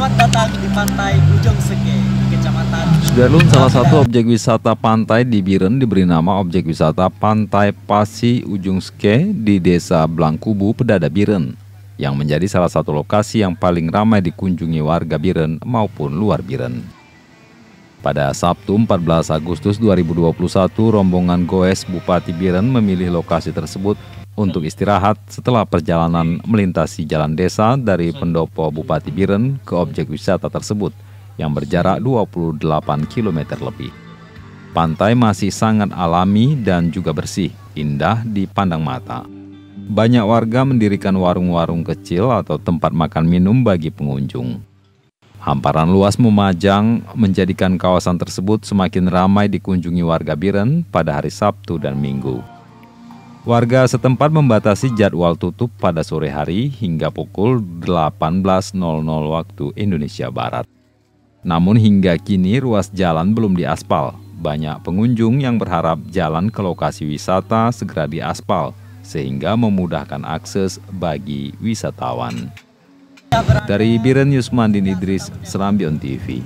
Selamat datang di Pantai Ujung Seke, Kecamatan. Sudarlun, salah satu objek wisata pantai di Biren diberi nama objek wisata Pantai Pasi Ujung Seke di Desa Blangkubu, Pedada, Biren, yang menjadi salah satu lokasi yang paling ramai dikunjungi warga Biren maupun luar Biren. Pada Sabtu 14 Agustus 2021, rombongan goes Bupati Biren memilih lokasi tersebut untuk istirahat setelah perjalanan melintasi jalan desa dari pendopo Bupati Biren ke objek wisata tersebut yang berjarak 28 km lebih. Pantai masih sangat alami dan juga bersih, indah dipandang mata. Banyak warga mendirikan warung-warung kecil atau tempat makan minum bagi pengunjung. Hamparan luas memajang menjadikan kawasan tersebut semakin ramai dikunjungi warga Biren pada hari Sabtu dan Minggu. Warga setempat membatasi jadwal tutup pada sore hari hingga pukul 18.00 waktu Indonesia Barat. Namun hingga kini ruas jalan belum diaspal. Banyak pengunjung yang berharap jalan ke lokasi wisata segera diaspal sehingga memudahkan akses bagi wisatawan. Dari Biren, Yusmandin Idris, Serambion TV.